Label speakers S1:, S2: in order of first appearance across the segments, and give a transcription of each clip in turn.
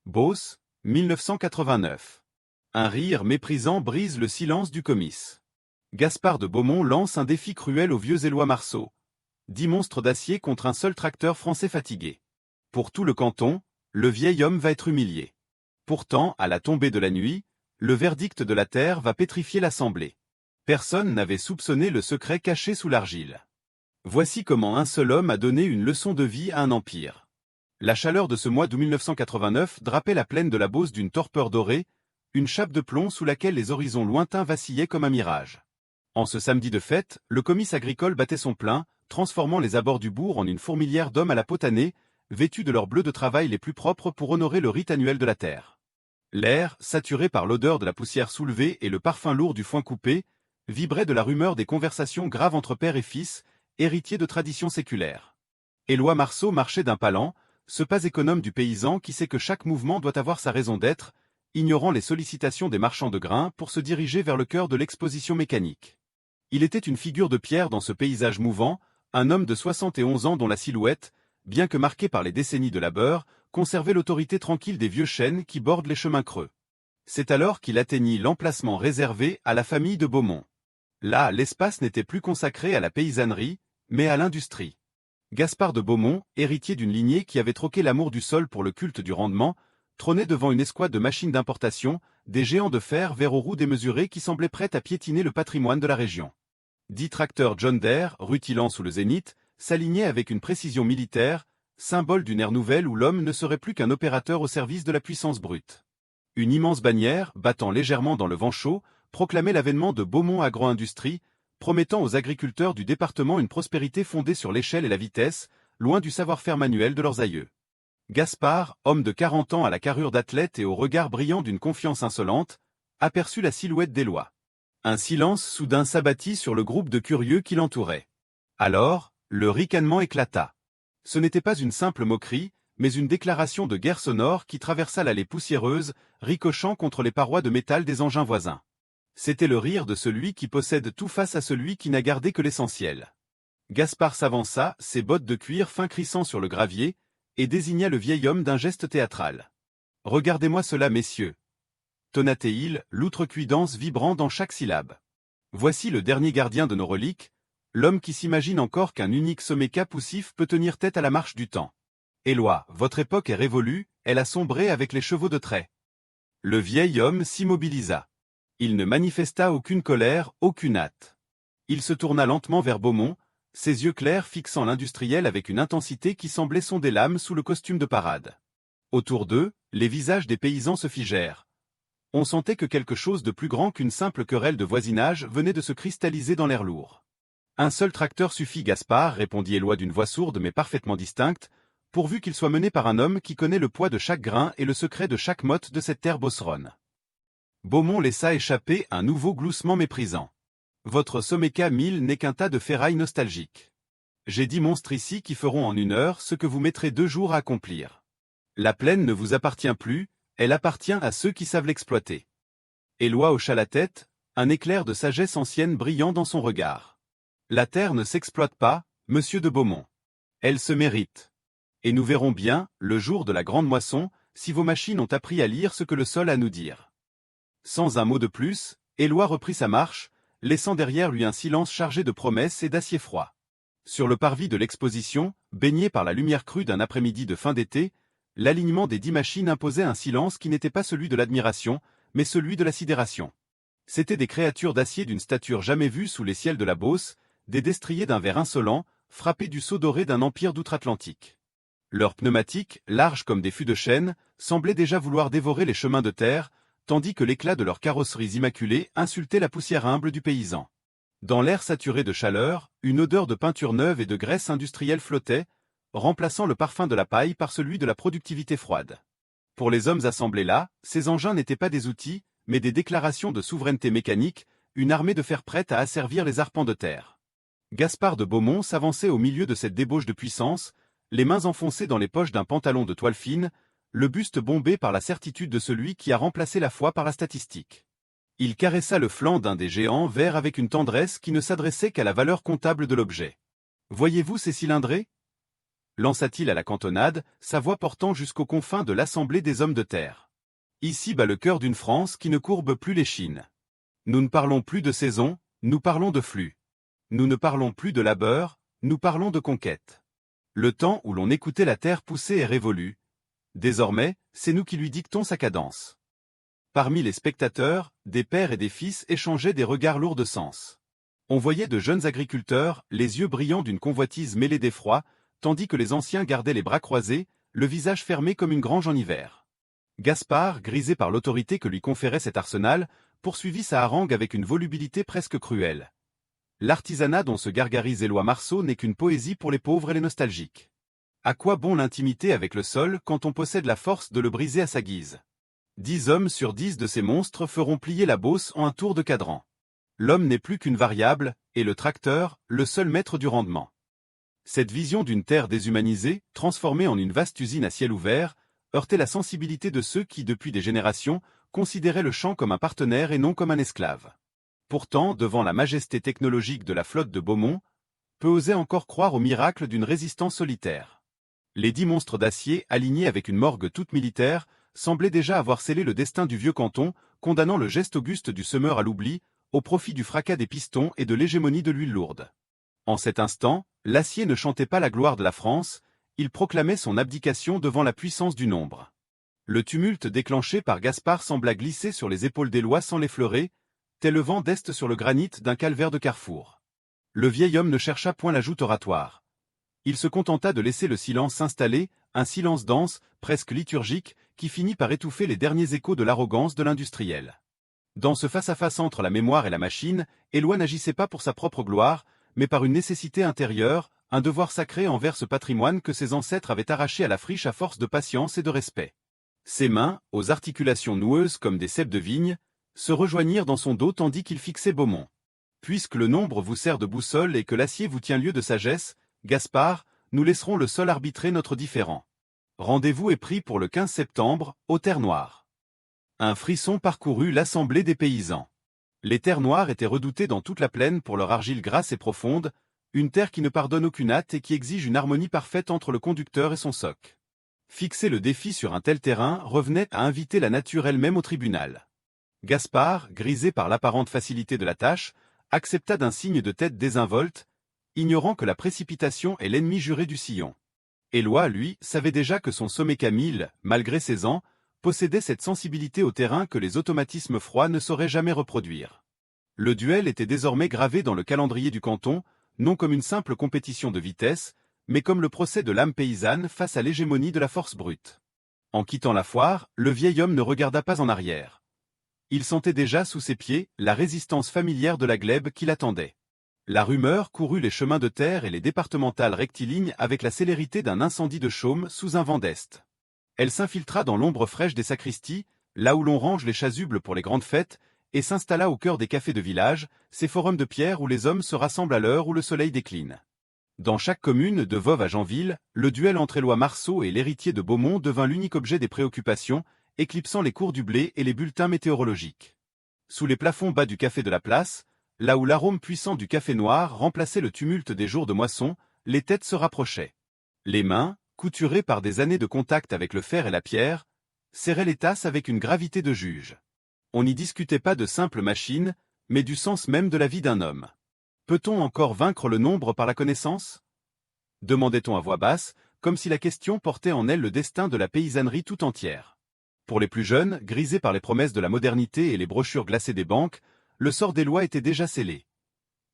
S1: Beauce, 1989. Un rire méprisant brise le silence du comice. Gaspard de Beaumont lance un défi cruel aux vieux Éloi Marceau. 10 monstres d'acier contre un seul tracteur français fatigué. Pour tout le canton, le vieil homme va être humilié. Pourtant, à la tombée de la nuit, le verdict de la terre va pétrifier l'Assemblée. Personne n'avait soupçonné le secret caché sous l'argile. Voici comment un seul homme a donné une leçon de vie à un empire. La chaleur de ce mois d'août 1989 drapait la plaine de la Beauce d'une torpeur dorée, une chape de plomb sous laquelle les horizons lointains vacillaient comme un mirage. En ce samedi de fête, le comice agricole battait son plein, transformant les abords du bourg en une fourmilière d'hommes à la peau tannée, vêtus de leurs bleus de travail les plus propres pour honorer le rite annuel de la terre. L'air, saturé par l'odeur de la poussière soulevée et le parfum lourd du foin coupé, vibrait de la rumeur des conversations graves entre père et fils, héritiers de traditions séculaires. Éloi Marceau marchait d'un pas lent, ce pas économe du paysan qui sait que chaque mouvement doit avoir sa raison d'être, ignorant les sollicitations des marchands de grains pour se diriger vers le cœur de l'exposition mécanique. Il était une figure de pierre dans ce paysage mouvant, un homme de 71 ans dont la silhouette, bien que marquée par les décennies de labeur, conservait l'autorité tranquille des vieux chênes qui bordent les chemins creux. C'est alors qu'il atteignit l'emplacement réservé à la famille de Beaumont. Là, l'espace n'était plus consacré à la paysannerie, mais à l'industrie. Gaspard de Beaumont, héritier d'une lignée qui avait troqué l'amour du sol pour le culte du rendement, trônait devant une escouade de machines d'importation, des géants de fer verts aux roues démesurées qui semblaient prêts à piétiner le patrimoine de la région. 10 tracteurs John Deere, rutilant sous le zénith, s'alignaient avec une précision militaire, symbole d'une ère nouvelle où l'homme ne serait plus qu'un opérateur au service de la puissance brute. Une immense bannière, battant légèrement dans le vent chaud, proclamait l'avènement de Beaumont Agro-Industrie, promettant aux agriculteurs du département une prospérité fondée sur l'échelle et la vitesse, loin du savoir-faire manuel de leurs aïeux. Gaspard, homme de 40 ans à la carrure d'athlète et au regard brillant d'une confiance insolente, aperçut la silhouette d'Éloi. Un silence soudain s'abattit sur le groupe de curieux qui l'entourait. Alors, le ricanement éclata. Ce n'était pas une simple moquerie, mais une déclaration de guerre sonore qui traversa l'allée poussiéreuse, ricochant contre les parois de métal des engins voisins. C'était le rire de celui qui possède tout face à celui qui n'a gardé que l'essentiel. Gaspard s'avança, ses bottes de cuir fin crissant sur le gravier, et désigna le vieil homme d'un geste théâtral. « Regardez-moi cela, messieurs !» tonnatait-il, l'outrecuidance vibrant dans chaque syllabe. « Voici le dernier gardien de nos reliques, l'homme qui s'imagine encore qu'un unique somméca poussif peut tenir tête à la marche du temps. Éloi, votre époque est révolue, elle a sombré avec les chevaux de trait. » Le vieil homme s'immobilisa. Il ne manifesta aucune colère, aucune hâte. Il se tourna lentement vers Beaumont, ses yeux clairs fixant l'industriel avec une intensité qui semblait sonder l'âme sous le costume de parade. Autour d'eux, les visages des paysans se figèrent. On sentait que quelque chose de plus grand qu'une simple querelle de voisinage venait de se cristalliser dans l'air lourd. « Un seul tracteur suffit, Gaspard, répondit Éloi d'une voix sourde mais parfaitement distincte, pourvu qu'il soit mené par un homme qui connaît le poids de chaque grain et le secret de chaque motte de cette terre beauceronne. » Beaumont laissa échapper un nouveau gloussement méprisant. « Votre Sommeca 1000 n'est qu'un tas de ferraille nostalgique. J'ai 10 monstres ici qui feront en 1 heure ce que vous mettrez 2 jours à accomplir. La plaine ne vous appartient plus, elle appartient à ceux qui savent l'exploiter. » Éloi hocha la tête, un éclair de sagesse ancienne brillant dans son regard. « La terre ne s'exploite pas, monsieur de Beaumont. Elle se mérite. Et nous verrons bien, le jour de la grande moisson, si vos machines ont appris à lire ce que le sol a à nous dire. » Sans un mot de plus, Éloi reprit sa marche, laissant derrière lui un silence chargé de promesses et d'acier froid. Sur le parvis de l'exposition, baigné par la lumière crue d'un après-midi de fin d'été, l'alignement des 10 machines imposait un silence qui n'était pas celui de l'admiration, mais celui de la sidération. C'étaient des créatures d'acier d'une stature jamais vue sous les ciels de la Beauce, des destriers d'un verre insolent, frappés du sceau doré d'un empire d'outre-Atlantique. Leurs pneumatiques, larges comme des fûts de chêne, semblaient déjà vouloir dévorer les chemins de terre, tandis que l'éclat de leurs carrosseries immaculées insultait la poussière humble du paysan. Dans l'air saturé de chaleur, une odeur de peinture neuve et de graisse industrielle flottait, remplaçant le parfum de la paille par celui de la productivité froide. Pour les hommes assemblés là, ces engins n'étaient pas des outils, mais des déclarations de souveraineté mécanique, une armée de fer prête à asservir les arpents de terre. Gaspard de Beaumont s'avançait au milieu de cette débauche de puissance, les mains enfoncées dans les poches d'un pantalon de toile fine, le buste bombé par la certitude de celui qui a remplacé la foi par la statistique. Il caressa le flanc d'un des géants verts avec une tendresse qui ne s'adressait qu'à la valeur comptable de l'objet. « Voyez-vous ces cylindrées ? lança-t-il à la cantonade, sa voix portant jusqu'aux confins de l'Assemblée des hommes de terre. Ici bat le cœur d'une France qui ne courbe plus l'échine. Nous ne parlons plus de saison, nous parlons de flux. Nous ne parlons plus de labeur, nous parlons de conquête. Le temps où l'on écoutait la terre pousser est révolu. Désormais, c'est nous qui lui dictons sa cadence. Parmi les spectateurs, des pères et des fils échangeaient des regards lourds de sens. On voyait de jeunes agriculteurs, les yeux brillants d'une convoitise mêlée d'effroi, tandis que les anciens gardaient les bras croisés, le visage fermé comme une grange en hiver. Gaspard, grisé par l'autorité que lui conférait cet arsenal, poursuivit sa harangue avec une volubilité presque cruelle. L'artisanat dont se gargarise Éloi Marceau n'est qu'une poésie pour les pauvres et les nostalgiques. À quoi bon l'intimité avec le sol quand on possède la force de le briser à sa guise? 10 hommes sur 10 de ces monstres feront plier la Beauce en un tour de cadran. L'homme n'est plus qu'une variable, et le tracteur, le seul maître du rendement. Cette vision d'une terre déshumanisée, transformée en une vaste usine à ciel ouvert, heurtait la sensibilité de ceux qui, depuis des générations, considéraient le champ comme un partenaire et non comme un esclave. Pourtant, devant la majesté technologique de la flotte de Beaumont, peu osaient encore croire au miracle d'une résistance solitaire. Les 10 monstres d'acier, alignés avec une morgue toute militaire, semblaient déjà avoir scellé le destin du vieux canton, condamnant le geste auguste du semeur à l'oubli, au profit du fracas des pistons et de l'hégémonie de l'huile lourde. En cet instant, l'acier ne chantait pas la gloire de la France, il proclamait son abdication devant la puissance du nombre. Le tumulte déclenché par Gaspard sembla glisser sur les épaules d'Éloi sans l'effleurer, tel le vent d'est sur le granit d'un calvaire de carrefour. Le vieil homme ne chercha point la joute oratoire. Il se contenta de laisser le silence s'installer, un silence dense, presque liturgique, qui finit par étouffer les derniers échos de l'arrogance de l'industriel. Dans ce face-à-face entre la mémoire et la machine, Éloi n'agissait pas pour sa propre gloire, mais par une nécessité intérieure, un devoir sacré envers ce patrimoine que ses ancêtres avaient arraché à la friche à force de patience et de respect. Ses mains, aux articulations noueuses comme des ceps de vigne, se rejoignirent dans son dos tandis qu'il fixait Beaumont. Puisque le nombre vous sert de boussole et que l'acier vous tient lieu de sagesse, Gaspard, nous laisserons le sol arbitrer notre différend. Rendez-vous est pris pour le 15 septembre, aux Terres Noires. Un frisson parcourut l'assemblée des paysans. Les terres noires étaient redoutées dans toute la plaine pour leur argile grasse et profonde, une terre qui ne pardonne aucune hâte et qui exige une harmonie parfaite entre le conducteur et son soc. Fixer le défi sur un tel terrain revenait à inviter la nature elle-même au tribunal. Gaspard, grisé par l'apparente facilité de la tâche, accepta d'un signe de tête désinvolte, ignorant que la précipitation est l'ennemi juré du sillon. Éloi, lui, savait déjà que son sommet Camille, malgré ses ans, possédait cette sensibilité au terrain que les automatismes froids ne sauraient jamais reproduire. Le duel était désormais gravé dans le calendrier du canton, non comme une simple compétition de vitesse, mais comme le procès de l'âme paysanne face à l'hégémonie de la force brute. En quittant la foire, le vieil homme ne regarda pas en arrière. Il sentait déjà sous ses pieds la résistance familière de la glèbe qui l'attendait. La rumeur courut les chemins de terre et les départementales rectilignes avec la célérité d'un incendie de chaume sous un vent d'est. Elle s'infiltra dans l'ombre fraîche des sacristies, là où l'on range les chasubles pour les grandes fêtes, et s'installa au cœur des cafés de village, ces forums de pierre où les hommes se rassemblent à l'heure où le soleil décline. Dans chaque commune, de Voves à Janville, le duel entre Éloi Marceau et l'héritier de Beaumont devint l'unique objet des préoccupations, éclipsant les cours du blé et les bulletins météorologiques. Sous les plafonds bas du café de la place, là où l'arôme puissant du café noir remplaçait le tumulte des jours de moisson, les têtes se rapprochaient. Les mains, couturées par des années de contact avec le fer et la pierre, serraient les tasses avec une gravité de juge. On n'y discutait pas de simples machines, mais du sens même de la vie d'un homme. Peut-on encore vaincre le nombre par la connaissance? Demandait-on à voix basse, comme si la question portait en elle le destin de la paysannerie tout entière. Pour les plus jeunes, grisés par les promesses de la modernité et les brochures glacées des banques, le sort d'Éloi était déjà scellé.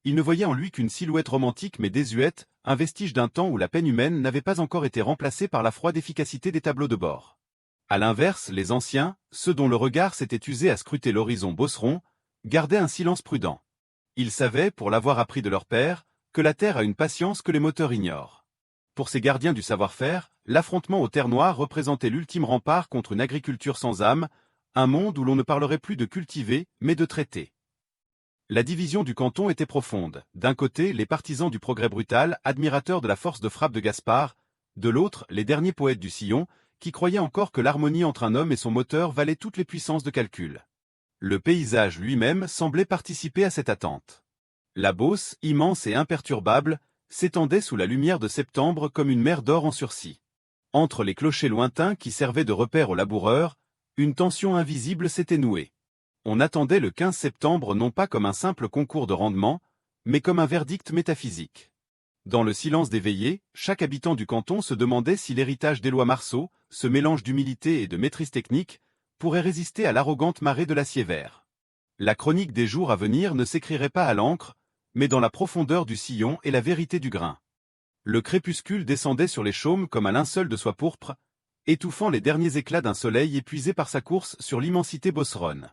S1: Ils ne voyaient en lui qu'une silhouette romantique mais désuète, un vestige d'un temps où la peine humaine n'avait pas encore été remplacée par la froide efficacité des tableaux de bord. À l'inverse, les anciens, ceux dont le regard s'était usé à scruter l'horizon beauceron, gardaient un silence prudent. Ils savaient, pour l'avoir appris de leur père, que la terre a une patience que les moteurs ignorent. Pour ces gardiens du savoir-faire, l'affrontement aux terres noires représentait l'ultime rempart contre une agriculture sans âme, un monde où l'on ne parlerait plus de cultiver, mais de traiter. La division du canton était profonde. D'un côté, les partisans du progrès brutal, admirateurs de la force de frappe de Gaspard, de l'autre, les derniers poètes du sillon, qui croyaient encore que l'harmonie entre un homme et son moteur valait toutes les puissances de calcul. Le paysage lui-même semblait participer à cette attente. La Beauce, immense et imperturbable, s'étendait sous la lumière de septembre comme une mer d'or en sursis. Entre les clochers lointains qui servaient de repère aux laboureurs, une tension invisible s'était nouée. On attendait le 15 septembre non pas comme un simple concours de rendement, mais comme un verdict métaphysique. Dans le silence des veillées, chaque habitant du canton se demandait si l'héritage d'Éloi Marceau, ce mélange d'humilité et de maîtrise technique, pourrait résister à l'arrogante marée de l'acier vert. La chronique des jours à venir ne s'écrirait pas à l'encre, mais dans la profondeur du sillon et la vérité du grain. Le crépuscule descendait sur les chaumes comme un linceul de soie pourpre, étouffant les derniers éclats d'un soleil épuisé par sa course sur l'immensité bosseronne.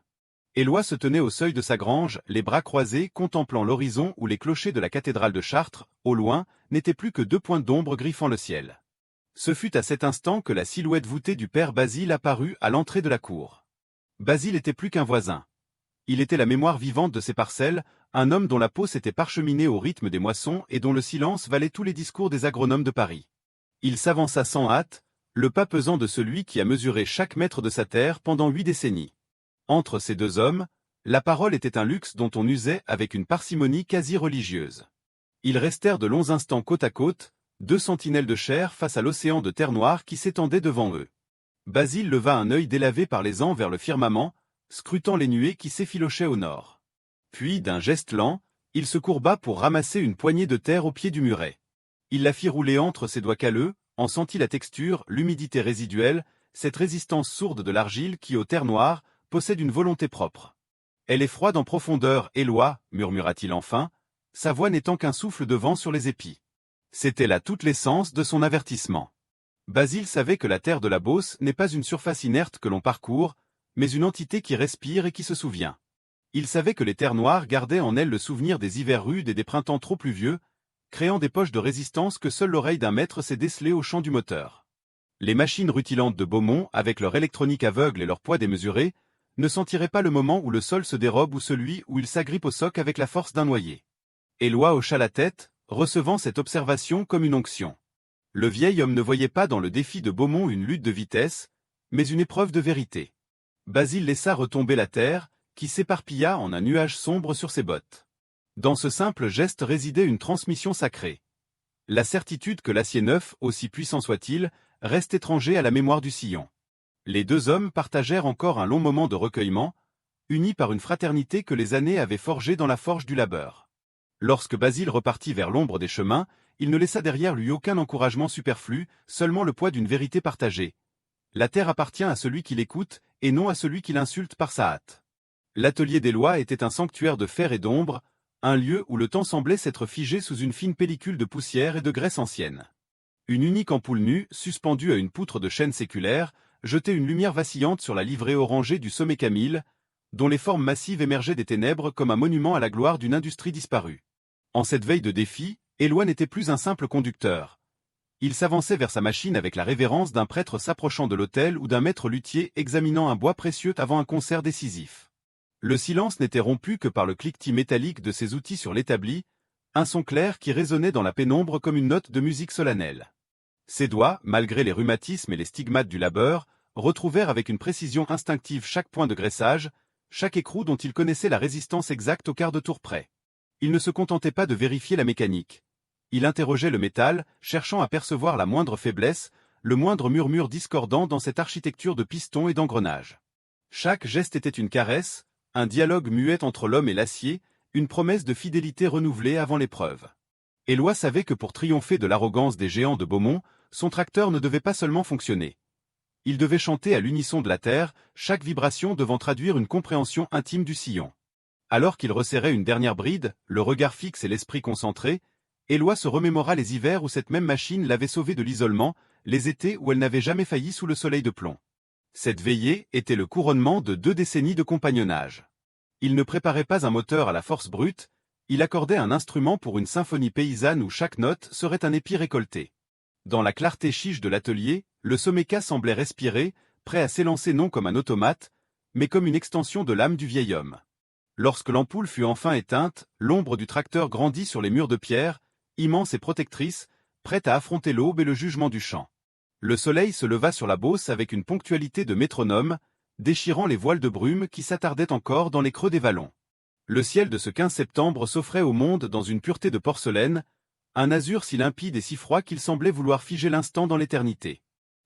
S1: Éloi se tenait au seuil de sa grange, les bras croisés, contemplant l'horizon où les clochers de la cathédrale de Chartres, au loin, n'étaient plus que deux points d'ombre griffant le ciel. Ce fut à cet instant que la silhouette voûtée du père Basile apparut à l'entrée de la cour. Basile était plus qu'un voisin. Il était la mémoire vivante de ses parcelles, un homme dont la peau s'était parcheminée au rythme des moissons et dont le silence valait tous les discours des agronomes de Paris. Il s'avança sans hâte, le pas pesant de celui qui a mesuré chaque mètre de sa terre pendant 8 décennies. Entre ces deux hommes, la parole était un luxe dont on usait avec une parcimonie quasi religieuse. Ils restèrent de longs instants côte à côte, deux sentinelles de chair face à l'océan de terre noire qui s'étendait devant eux. Basile leva un œil délavé par les ans vers le firmament, scrutant les nuées qui s'effilochaient au nord. Puis, d'un geste lent, il se courba pour ramasser une poignée de terre au pied du muret. Il la fit rouler entre ses doigts calleux, en sentit la texture, l'humidité résiduelle, cette résistance sourde de l'argile qui, aux terres noires, possède une volonté propre. Elle est froide en profondeur, Éloi, murmura-t-il enfin, sa voix n'étant qu'un souffle de vent sur les épis. C'était là toute l'essence de son avertissement. Basile savait que la terre de la Beauce n'est pas une surface inerte que l'on parcourt, mais une entité qui respire et qui se souvient. Il savait que les terres noires gardaient en elles le souvenir des hivers rudes et des printemps trop pluvieux, créant des poches de résistance que seule l'oreille d'un maître sait déceler au chant du moteur. Les machines rutilantes de Beaumont, avec leur électronique aveugle et leur poids démesuré, ne sentiraient pas le moment où le sol se dérobe ou celui où il s'agrippe au soc avec la force d'un noyer. Éloi hocha la tête, recevant cette observation comme une onction. Le vieil homme ne voyait pas dans le défi de Beaumont une lutte de vitesse, mais une épreuve de vérité. Basile laissa retomber la terre, qui s'éparpilla en un nuage sombre sur ses bottes. Dans ce simple geste résidait une transmission sacrée. La certitude que l'acier neuf, aussi puissant soit-il, reste étranger à la mémoire du sillon. Les deux hommes partagèrent encore un long moment de recueillement, unis par une fraternité que les années avaient forgée dans la forge du labeur. Lorsque Basile repartit vers l'ombre des chemins, il ne laissa derrière lui aucun encouragement superflu, seulement le poids d'une vérité partagée. La terre appartient à celui qui l'écoute, et non à celui qui l'insulte par sa hâte. L'atelier d'Éloi était un sanctuaire de fer et d'ombre, un lieu où le temps semblait s'être figé sous une fine pellicule de poussière et de graisse ancienne. Une unique ampoule nue, suspendue à une poutre de chêne séculaire, jetait une lumière vacillante sur la livrée orangée du sommet Camille, dont les formes massives émergeaient des ténèbres comme un monument à la gloire d'une industrie disparue. En cette veille de défi, Éloi n'était plus un simple conducteur. Il s'avançait vers sa machine avec la révérence d'un prêtre s'approchant de l'autel ou d'un maître luthier examinant un bois précieux avant un concert décisif. Le silence n'était rompu que par le cliquetis métallique de ses outils sur l'établi, un son clair qui résonnait dans la pénombre comme une note de musique solennelle. Ses doigts, malgré les rhumatismes et les stigmates du labeur, retrouvèrent avec une précision instinctive chaque point de graissage, chaque écrou dont il connaissait la résistance exacte au quart de tour près. Il ne se contentait pas de vérifier la mécanique. Il interrogeait le métal, cherchant à percevoir la moindre faiblesse, le moindre murmure discordant dans cette architecture de pistons et d'engrenages. Chaque geste était une caresse, un dialogue muet entre l'homme et l'acier, une promesse de fidélité renouvelée avant l'épreuve. Éloi savait que pour triompher de l'arrogance des géants de Beaumont, son tracteur ne devait pas seulement fonctionner. Il devait chanter à l'unisson de la terre, chaque vibration devant traduire une compréhension intime du sillon. Alors qu'il resserrait une dernière bride, le regard fixe et l'esprit concentré, Éloi se remémora les hivers où cette même machine l'avait sauvé de l'isolement, les étés où elle n'avait jamais failli sous le soleil de plomb. Cette veillée était le couronnement de 2 décennies de compagnonnage. Il ne préparait pas un moteur à la force brute, il accordait un instrument pour une symphonie paysanne où chaque note serait un épi récolté. Dans la clarté chiche de l'atelier, le Someca semblait respirer, prêt à s'élancer non comme un automate, mais comme une extension de l'âme du vieil homme. Lorsque l'ampoule fut enfin éteinte, l'ombre du tracteur grandit sur les murs de pierre, immense et protectrice, prête à affronter l'aube et le jugement du champ. Le soleil se leva sur la Beauce avec une ponctualité de métronome, déchirant les voiles de brume qui s'attardaient encore dans les creux des vallons. Le ciel de ce 15 septembre s'offrait au monde dans une pureté de porcelaine, un azur si limpide et si froid qu'il semblait vouloir figer l'instant dans l'éternité.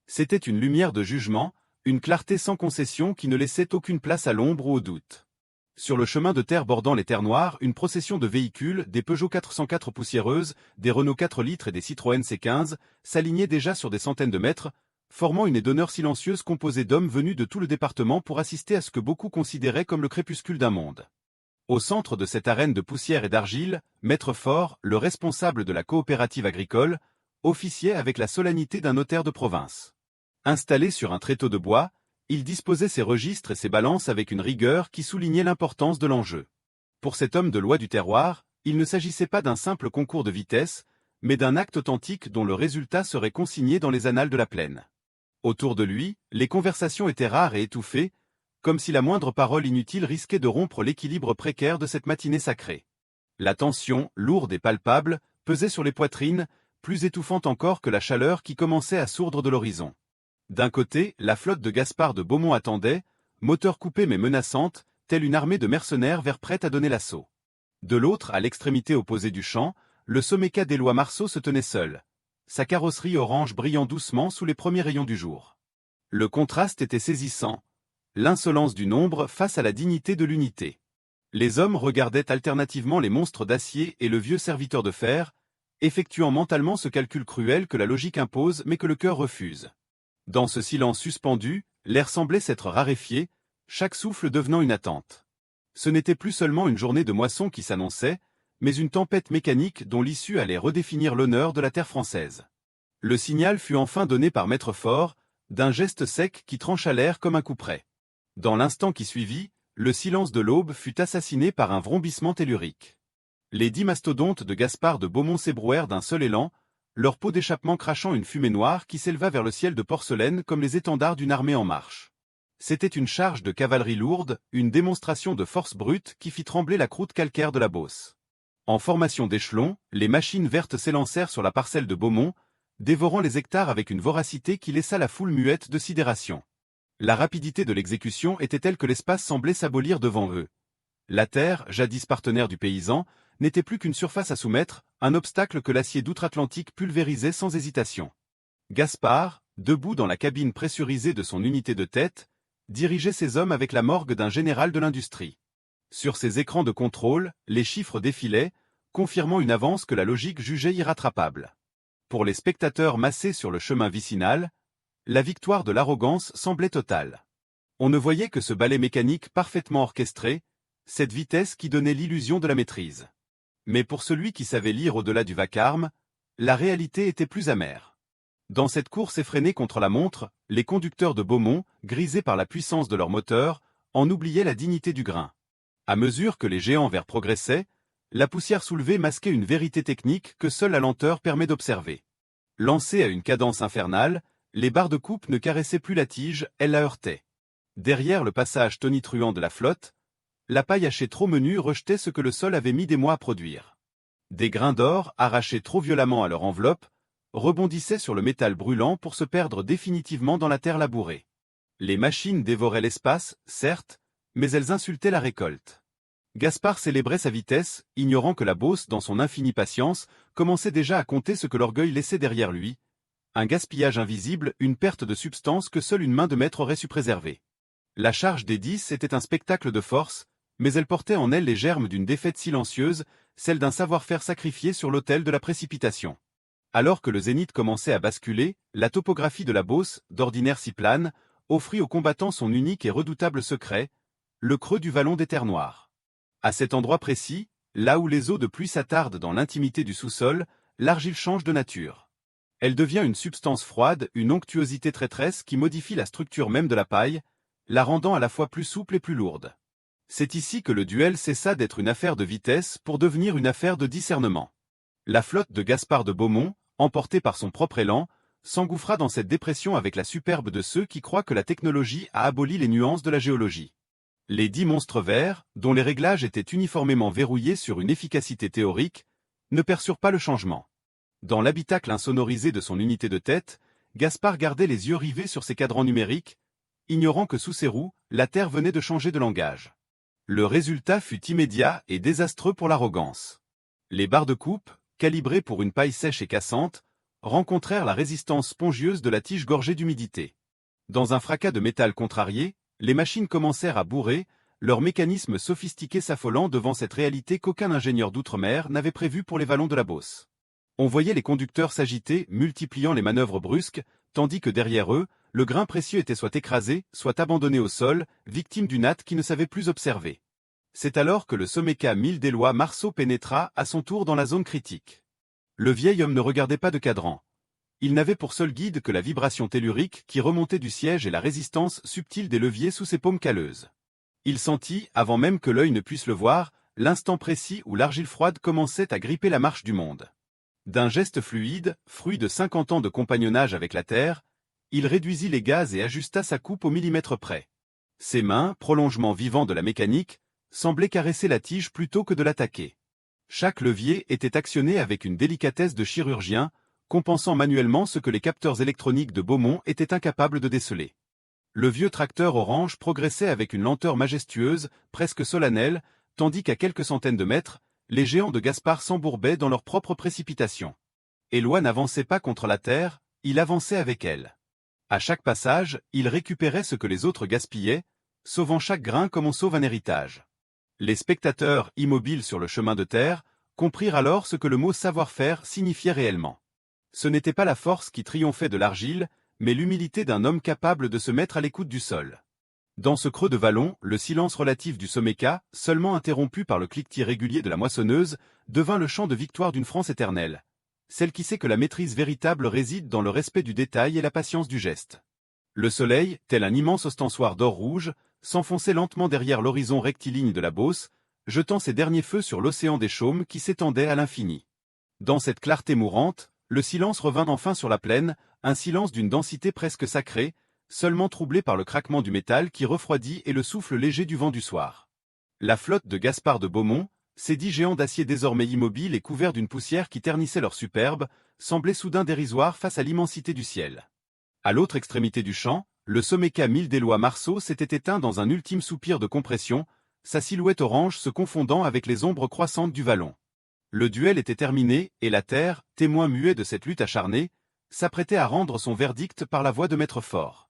S1: C'était une lumière de jugement, une clarté sans concession qui ne laissait aucune place à l'ombre ou au doute. Sur le chemin de terre bordant les terres noires, une procession de véhicules, des Peugeot 404 poussiéreuses, des Renault 4 litres et des Citroën C15, s'alignaient déjà sur des centaines de mètres, formant une aide d'honneur silencieuse composée d'hommes venus de tout le département pour assister à ce que beaucoup considéraient comme le crépuscule d'un monde. Au centre de cette arène de poussière et d'argile, Maître Fort, le responsable de la coopérative agricole, officiait avec la solennité d'un notaire de province. Installé sur un tréteau de bois, il disposait ses registres et ses balances avec une rigueur qui soulignait l'importance de l'enjeu. Pour cet homme de loi du terroir, il ne s'agissait pas d'un simple concours de vitesse, mais d'un acte authentique dont le résultat serait consigné dans les annales de la plaine. Autour de lui, les conversations étaient rares et étouffées, comme si la moindre parole inutile risquait de rompre l'équilibre précaire de cette matinée sacrée. La tension, lourde et palpable, pesait sur les poitrines, plus étouffante encore que la chaleur qui commençait à sourdre de l'horizon. D'un côté, la flotte de Gaspard de Beaumont attendait, moteur coupé mais menaçante, telle une armée de mercenaires vers prête à donner l'assaut. De l'autre, à l'extrémité opposée du champ, le Somméca d'Éloi Marceau se tenait seul, sa carrosserie orange brillant doucement sous les premiers rayons du jour. Le contraste était saisissant, l'insolence du nombre face à la dignité de l'unité. Les hommes regardaient alternativement les monstres d'acier et le vieux serviteur de fer, effectuant mentalement ce calcul cruel que la logique impose mais que le cœur refuse. Dans ce silence suspendu, l'air semblait s'être raréfié, chaque souffle devenant une attente. Ce n'était plus seulement une journée de moisson qui s'annonçait, mais une tempête mécanique dont l'issue allait redéfinir l'honneur de la terre française. Le signal fut enfin donné par Maître Fort, d'un geste sec qui trancha l'air comme un couperet. Dans l'instant qui suivit, le silence de l'aube fut assassiné par un vrombissement tellurique. Les 10 mastodontes de Gaspard de Beaumont s'ébrouèrent d'un seul élan, leur peau d'échappement crachant une fumée noire qui s'éleva vers le ciel de porcelaine comme les étendards d'une armée en marche. C'était une charge de cavalerie lourde, une démonstration de force brute qui fit trembler la croûte calcaire de la Beauce. En formation d'échelon, les machines vertes s'élancèrent sur la parcelle de Beaumont, dévorant les hectares avec une voracité qui laissa la foule muette de sidération. La rapidité de l'exécution était telle que l'espace semblait s'abolir devant eux. La terre, jadis partenaire du paysan, n'était plus qu'une surface à soumettre, un obstacle que l'acier d'outre-Atlantique pulvérisait sans hésitation. Gaspard, debout dans la cabine pressurisée de son unité de tête, dirigeait ses hommes avec la morgue d'un général de l'industrie. Sur ses écrans de contrôle, les chiffres défilaient, confirmant une avance que la logique jugeait irrattrapable. Pour les spectateurs massés sur le chemin vicinal, la victoire de l'arrogance semblait totale. On ne voyait que ce ballet mécanique parfaitement orchestré, cette vitesse qui donnait l'illusion de la maîtrise. Mais pour celui qui savait lire au-delà du vacarme, la réalité était plus amère. Dans cette course effrénée contre la montre, les conducteurs de Beaumont, grisés par la puissance de leur moteur, en oubliaient la dignité du grain. À mesure que les géants verts progressaient, la poussière soulevée masquait une vérité technique que seule la lenteur permet d'observer. Lancée à une cadence infernale, les barres de coupe ne caressaient plus la tige, elles la heurtaient. Derrière le passage tonitruant de la flotte, la paille hachée trop menue rejetait ce que le sol avait mis des mois à produire. Des grains d'or, arrachés trop violemment à leur enveloppe, rebondissaient sur le métal brûlant pour se perdre définitivement dans la terre labourée. Les machines dévoraient l'espace, certes, mais elles insultaient la récolte. Gaspard célébrait sa vitesse, ignorant que la Beauce, dans son infinie patience, commençait déjà à compter ce que l'orgueil laissait derrière lui. Un gaspillage invisible, une perte de substance que seule une main de maître aurait su préserver. La charge des 10 était un spectacle de force, mais elle portait en elle les germes d'une défaite silencieuse, celle d'un savoir-faire sacrifié sur l'autel de la précipitation. Alors que le zénith commençait à basculer, la topographie de la Beauce, d'ordinaire si plane, offrit aux combattants son unique et redoutable secret, le creux du vallon des terres noires. À cet endroit précis, là où les eaux de pluie s'attardent dans l'intimité du sous-sol, l'argile change de nature. Elle devient une substance froide, une onctuosité traîtresse qui modifie la structure même de la paille, la rendant à la fois plus souple et plus lourde. C'est ici que le duel cessa d'être une affaire de vitesse pour devenir une affaire de discernement. La flotte de Gaspard de Beaumont, emportée par son propre élan, s'engouffra dans cette dépression avec la superbe de ceux qui croient que la technologie a aboli les nuances de la géologie. Les 10 monstres verts, dont les réglages étaient uniformément verrouillés sur une efficacité théorique, ne perçurent pas le changement. Dans l'habitacle insonorisé de son unité de tête, Gaspard gardait les yeux rivés sur ses cadrans numériques, ignorant que sous ses roues, la Terre venait de changer de langage. Le résultat fut immédiat et désastreux pour l'arrogance. Les barres de coupe, calibrés pour une paille sèche et cassante, rencontrèrent la résistance spongieuse de la tige gorgée d'humidité. Dans un fracas de métal contrarié, les machines commencèrent à bourrer, leur mécanisme sophistiqué s'affolant devant cette réalité qu'aucun ingénieur d'outre-mer n'avait prévue pour les vallons de la Beauce. On voyait les conducteurs s'agiter, multipliant les manœuvres brusques, tandis que derrière eux, le grain précieux était soit écrasé, soit abandonné au sol, victime d'une hâte qui ne savait plus observer. C'est alors que le Someca 1000 d'Éloi Marceau pénétra à son tour dans la zone critique. Le vieil homme ne regardait pas de cadran. Il n'avait pour seul guide que la vibration tellurique qui remontait du siège et la résistance subtile des leviers sous ses paumes calleuses. Il sentit, avant même que l'œil ne puisse le voir, l'instant précis où l'argile froide commençait à gripper la marche du monde. D'un geste fluide, fruit de 50 ans de compagnonnage avec la Terre, il réduisit les gaz et ajusta sa coupe au millimètre près. Ses mains, prolongement vivant de la mécanique, semblaient caresser la tige plutôt que de l'attaquer. Chaque levier était actionné avec une délicatesse de chirurgien, compensant manuellement ce que les capteurs électroniques de Beaumont étaient incapables de déceler. Le vieux tracteur orange progressait avec une lenteur majestueuse, presque solennelle, tandis qu'à quelques centaines de mètres, les géants de Gaspard s'embourbaient dans leur propre précipitation. Éloi n'avançait pas contre la Terre, il avançait avec elle. À chaque passage, il récupérait ce que les autres gaspillaient, sauvant chaque grain comme on sauve un héritage. Les spectateurs, immobiles sur le chemin de terre, comprirent alors ce que le mot savoir-faire signifiait réellement. Ce n'était pas la force qui triomphait de l'argile, mais l'humilité d'un homme capable de se mettre à l'écoute du sol. Dans ce creux de vallon, le silence relatif du Someca, seulement interrompu par le cliquetis régulier de la moissonneuse, devint le chant de victoire d'une France éternelle. Celle qui sait que la maîtrise véritable réside dans le respect du détail et la patience du geste. Le soleil, tel un immense ostensoir d'or rouge, s'enfonçait lentement derrière l'horizon rectiligne de la Beauce, jetant ses derniers feux sur l'océan des Chaumes qui s'étendait à l'infini. Dans cette clarté mourante, le silence revint enfin sur la plaine, un silence d'une densité presque sacrée, seulement troublé par le craquement du métal qui refroidit et le souffle léger du vent du soir. La flotte de Gaspard de Beaumont, ces 10 géants d'acier désormais immobiles et couverts d'une poussière qui ternissait leur superbe, semblait soudain dérisoire face à l'immensité du ciel. À l'autre extrémité du champ, le Someca 1000 d'Éloi Marceau s'était éteint dans un ultime soupir de compression, sa silhouette orange se confondant avec les ombres croissantes du vallon. Le duel était terminé, et la Terre, témoin muet de cette lutte acharnée, s'apprêtait à rendre son verdict par la voix de Maître Fort.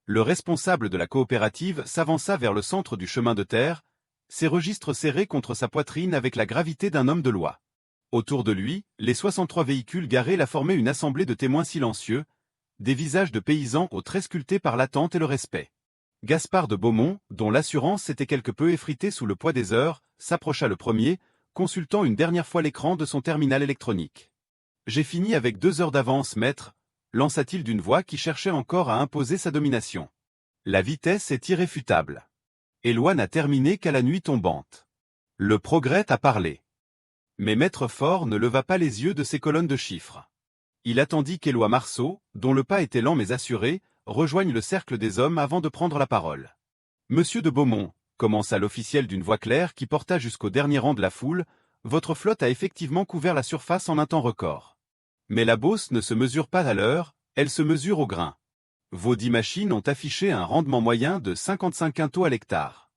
S1: Le responsable de la coopérative s'avança vers le centre du chemin de terre, ses registres serrés contre sa poitrine avec la gravité d'un homme de loi. Autour de lui, les 63 véhicules garés la formaient une assemblée de témoins silencieux, des visages de paysans aux traits sculptés par l'attente et le respect. Gaspard de Beaumont, dont l'assurance s'était quelque peu effritée sous le poids des heures, s'approcha le premier, consultant une dernière fois l'écran de son terminal électronique. « J'ai fini avec 2 heures d'avance, maître », lança-t-il d'une voix qui cherchait encore à imposer sa domination. La vitesse est irréfutable. Éloi n'a terminé qu'à la nuit tombante. Le progrès a parlé. Mais Maître Fort ne leva pas les yeux de ses colonnes de chiffres. Il attendit qu'Éloi Marceau, dont le pas était lent mais assuré, rejoigne le cercle des hommes avant de prendre la parole. « Monsieur de Beaumont, » commença l'officiel d'une voix claire qui porta jusqu'au dernier rang de la foule, « votre flotte a effectivement couvert la surface en un temps record. Mais la Beauce ne se mesure pas à l'heure, elle se mesure au grain. Vos 10 machines ont affiché un rendement moyen de 55 quintaux à l'hectare. »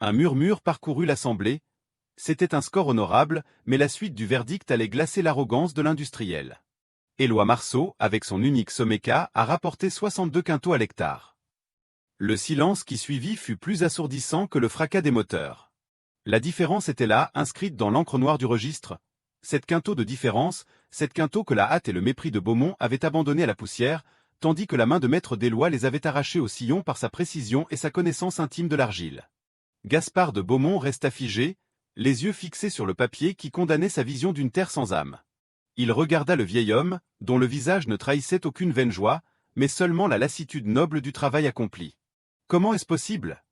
S1: Un murmure parcourut l'assemblée. C'était un score honorable, mais la suite du verdict allait glacer l'arrogance de l'industriel. Éloi Marceau, avec son unique Someca, a rapporté 62 quintaux à l'hectare. Le silence qui suivit fut plus assourdissant que le fracas des moteurs. La différence était là, inscrite dans l'encre noire du registre. 7 quintaux de différence, 7 quintaux que la hâte et le mépris de Beaumont avaient abandonnés à la poussière, tandis que la main de maître d'Éloi les avait arrachés au sillon par sa précision et sa connaissance intime de l'argile. Gaspard de Beaumont resta figé, les yeux fixés sur le papier qui condamnait sa vision d'une terre sans âme. Il regarda le vieil homme, dont le visage ne trahissait aucune vaine joie, mais seulement la lassitude noble du travail accompli. « Comment est-ce possible »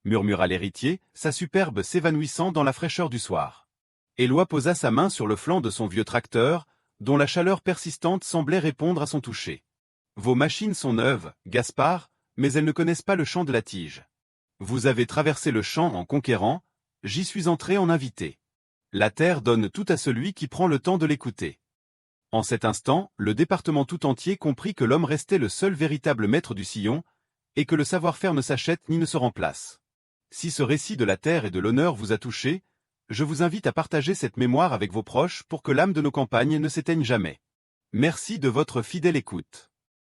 S1: murmura l'héritier, sa superbe s'évanouissant dans la fraîcheur du soir. Éloi posa sa main sur le flanc de son vieux tracteur, dont la chaleur persistante semblait répondre à son toucher. « Vos machines sont neuves, Gaspard, mais elles ne connaissent pas le champ de la tige. Vous avez traversé le champ en conquérant, j'y suis entré en invité. La terre donne tout à celui qui prend le temps de l'écouter. » En cet instant, le département tout entier comprit que l'homme restait le seul véritable maître du sillon, et que le savoir-faire ne s'achète ni ne se remplace. Si ce récit de la terre et de l'honneur vous a touché, Je vous invite à partager cette mémoire avec vos proches pour que l'âme de nos campagnes ne s'éteigne jamais. Merci de votre fidèle écoute.